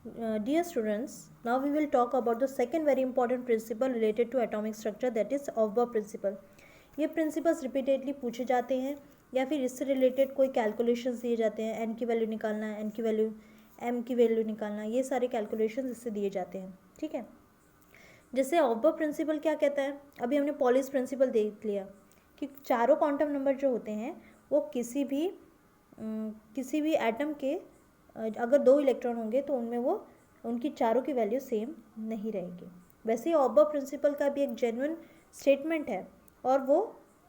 Dear students, now we will talk about the second very important principle related to atomic structure, that is Aufbau principle. ये principles repeatedly पूछे जाते हैं या फिर इससे related कोई calculations दिए जाते हैं, n की वैल्यू निकालना है, n की वैल्यू m की वैल्यू निकालना, ये सारे calculations इससे दिए जाते हैं. ठीक है. जैसे ऑफबर्ग प्रिंसिपल क्या कहता है, अभी हमने पॉलिस प्रिंसिपल देख लिया कि चारों क्वांटम नंबर जो होते हैं वो किसी भी एटम के अगर 2 इलेक्ट्रॉन होंगे तो उनमें वो उनकी चारों की वैल्यू सेम नहीं रहेगी. वैसे ही ऑफबर्ग प्रिंसिपल का भी एक जेन्युइन स्टेटमेंट है और वो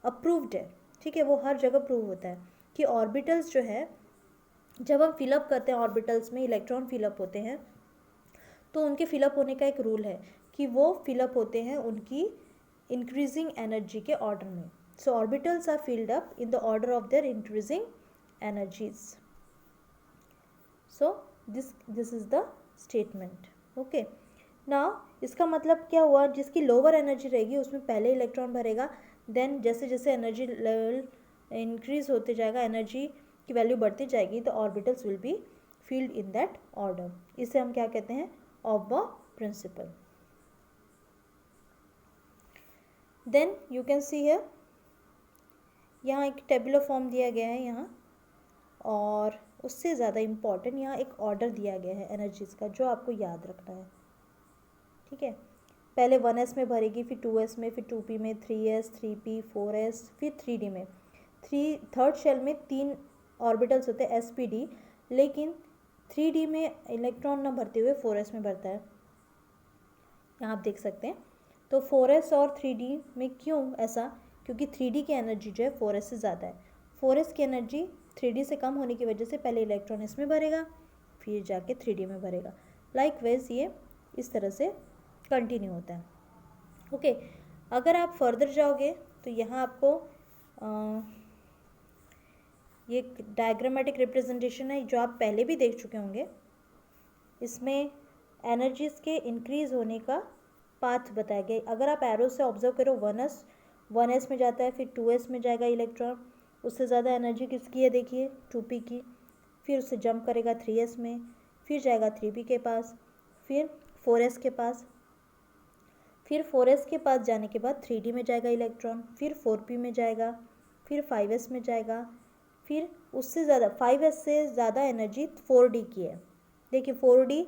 अप्रूव्ड है. ठीक है, वो हर जगह प्रूव होता है कि ऑर्बिटल्स जो है, जब हम फिलअप करते हैं ऑर्बिटल्स में इलेक्ट्रॉन फिलअप होते हैं तो उनके फिलअप होने का एक रूल है कि वो फिलअप होते हैं उनकी इंक्रीजिंग एनर्जी के ऑर्डर में. So orbitals are filled up in the order of their increasing energies. So this is the statement. Okay, now इसका मतलब क्या हुआ, जिसकी लोअर एनर्जी रहेगी उसमें पहले इलेक्ट्रॉन भरेगा, देन जैसे जैसे एनर्जी लेवल इंक्रीज होते जाएगा, एनर्जी की वैल्यू बढ़ती जाएगी, the orbitals will be filled in that order. इसे हम क्या कहते हैं, ऑफबर्ग principle. Then you can see here, यहाँ एक टेबुलर फॉर्म दिया गया है यहाँ, और उससे ज़्यादा इम्पॉर्टेंट यहाँ एक ऑर्डर दिया गया है एनर्जीज का जो आपको याद रखना है. ठीक है, पहले 1s में भरेगी, फिर 2s में, फिर 2p में, 3s, 3p, 4s, फिर 3d में. थर्ड शेल में 3 ऑर्बिटल्स होते हैं spd, लेकिन 3d में इलेक्ट्रॉन ना भरते हुए 4s में भरता है. यहाँ आप देख सकते हैं. तो 4s और 3d में क्यों ऐसा, क्योंकि 3d की एनर्जी जो है 4s से ज़्यादा है. 4s की एनर्जी 3d से कम होने की वजह से पहले इलेक्ट्रॉन इसमें भरेगा, फिर जाके 3d में भरेगा. लाइकवाइज ये इस तरह से कंटिन्यू होता है. ओके, अगर आप फर्दर जाओगे तो यहाँ आपको ये डायग्रामेटिक रिप्रेजेंटेशन है जो आप पहले भी देख चुके होंगे. इसमें एनर्जीज के इंक्रीज होने का पाथ बताया गया. अगर आप एरो से ऑब्जर्व करो, 1s में जाता है, फिर 2s में जाएगा इलेक्ट्रॉन, उससे ज़्यादा एनर्जी किसकी है देखिए, 2p की. फिर उससे जंप करेगा 3s में, फिर जाएगा 3p के पास, फिर 4s के पास, फिर 4s के पास जाने के बाद 3d में जाएगा इलेक्ट्रॉन, फिर 4p में जाएगा, फिर 5s में जाएगा, फिर उससे ज़्यादा 5s से ज़्यादा एनर्जी 4d की है. देखिए 4d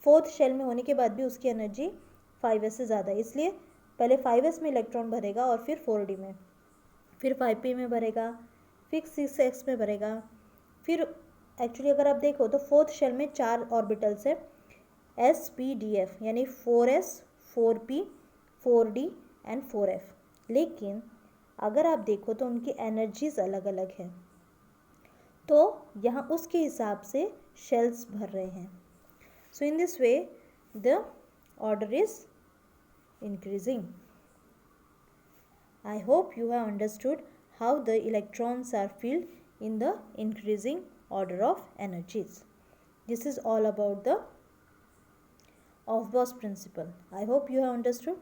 फोर्थ शेल में होने के बाद भी उसकी एनर्जी 5s से ज़्यादा है, इसलिए पहले 5s में इलेक्ट्रॉन भरेगा और फिर 4d में, फिर 5p में भरेगा, फिर 6s में भरेगा. फिर एक्चुअली अगर आप देखो तो फोर्थ शेल में 4 ऑर्बिटल्स है spdf, यानी 4s, 4p, 4d and 4f. लेकिन अगर आप देखो तो उनकी एनर्जीज अलग अलग है, तो यहाँ उसके हिसाब से शेल्स भर रहे हैं. So in this way the order is increasing. I hope you have understood how the electrons are filled in the increasing order of energies. This is all about the Aufbau's principle. I hope you have understood.